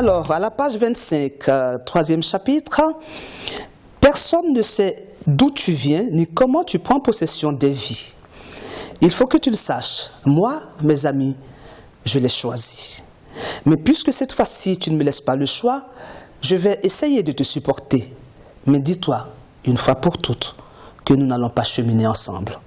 Alors, à la page 25, troisième chapitre, personne ne sait d'où tu viens ni comment tu prends possession des vies. Il faut que tu le saches. Moi, mes amis, je l'ai choisi. Mais puisque cette fois-ci, tu ne me laisses pas le choix, je vais essayer de te supporter. Mais dis-toi, une fois pour toutes, que nous n'allons pas cheminer ensemble.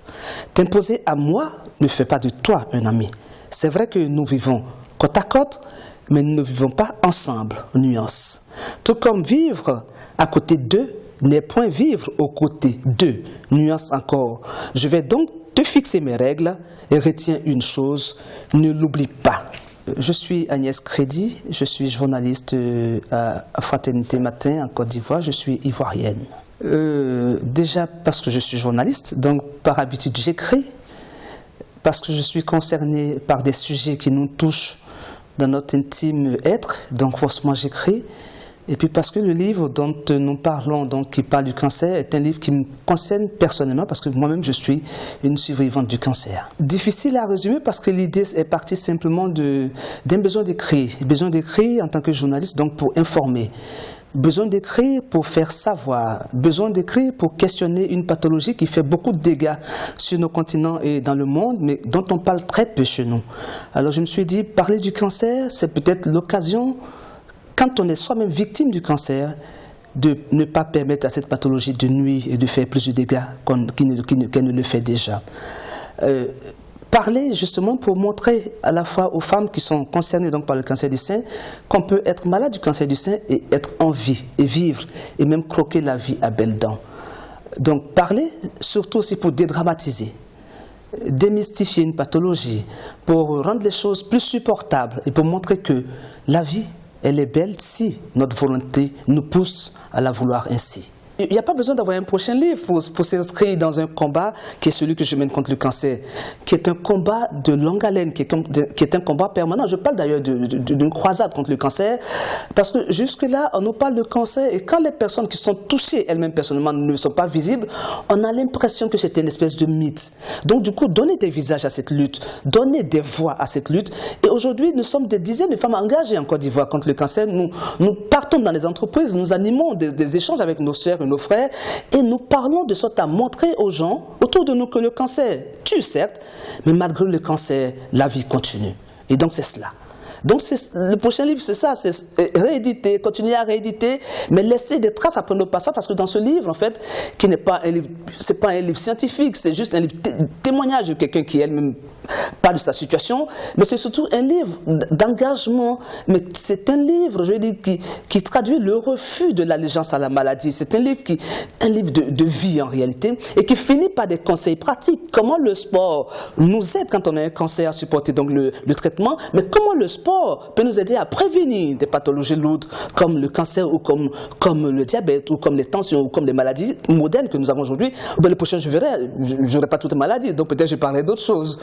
T'imposer à moi ne fait pas de toi un ami. C'est vrai que nous vivons côte à côte, mais nous ne vivons pas ensemble, nuance. Tout comme vivre à côté d'eux n'est point vivre aux côtés d'eux, nuance encore. Je vais donc te fixer mes règles et retiens une chose, ne l'oublie pas. Je suis Agnès Crédit, je suis journaliste à Fraternité Matin en Côte d'Ivoire, je suis ivoirienne. Déjà parce que je suis journaliste, donc par habitude j'écris, parce que je suis concerné par des sujets qui nous touchent dans notre intime être, donc forcément j'écris. Et puis parce que le livre dont nous parlons, donc qui parle du cancer, est un livre qui me concerne personnellement parce que moi-même je suis une survivante du cancer. Difficile à résumer parce que l'idée est partie simplement d'un besoin d'écrire. Besoin d'écrire en tant que journaliste, donc pour informer. Besoin d'écrire pour faire savoir, besoin d'écrire pour questionner une pathologie qui fait beaucoup de dégâts sur nos continents et dans le monde, mais dont on parle très peu chez nous. Alors je me suis dit, parler du cancer, c'est peut-être l'occasion, quand on est soi-même victime du cancer, de ne pas permettre à cette pathologie de nuire et de faire plus de dégâts qu'elle ne le fait déjà. Parler justement pour montrer à la fois aux femmes qui sont concernées donc par le cancer du sein qu'on peut être malade du cancer du sein et être en vie et vivre et même croquer la vie à belles dents. Donc parler surtout aussi pour dédramatiser, démystifier une pathologie, pour rendre les choses plus supportables et pour montrer que la vie elle est belle si notre volonté nous pousse à la vouloir ainsi. Il n'y a pas besoin d'avoir un prochain livre pour s'inscrire dans un combat qui est celui que je mène contre le cancer, qui est un combat de longue haleine, qui est un combat permanent. Je parle d'ailleurs d'une croisade contre le cancer, parce que jusque-là, on nous parle de cancer, et quand les personnes qui sont touchées elles-mêmes personnellement ne sont pas visibles, on a l'impression que c'est une espèce de mythe. Donc du coup, donner des visages à cette lutte, donner des voix à cette lutte. Et aujourd'hui, nous sommes des dizaines de femmes engagées en Côte d'Ivoire contre le cancer. Nous partons dans les entreprises, nous animons des échanges avec nos sœurs et nos frères, et nous parlons de sorte à montrer aux gens autour de nous que le cancer tue certes, mais malgré le cancer, la vie continue. Et donc c'est cela. Donc le prochain livre, c'est ça, c'est rééditer, continuer à rééditer, mais laisser des traces après nos passages, parce que dans ce livre, en fait, qui n'est pas un livre, c'est pas un livre scientifique, c'est juste un livre témoignage de quelqu'un qui elle-même parle de sa situation, mais c'est surtout un livre d'engagement, mais c'est un livre, je dis, qui traduit le refus de l'allégeance à la maladie. C'est un livre de vie en réalité, et qui finit par des conseils pratiques. Comment le sport nous aide quand on a un cancer à supporter donc le traitement, mais comment le sport peut nous aider à prévenir des pathologies lourdes comme le cancer ou comme le diabète ou comme les tensions ou comme les maladies modernes que nous avons aujourd'hui. Le prochain, je verrai, je n'aurai pas toutes les maladies, donc peut-être je parlerai d'autres choses.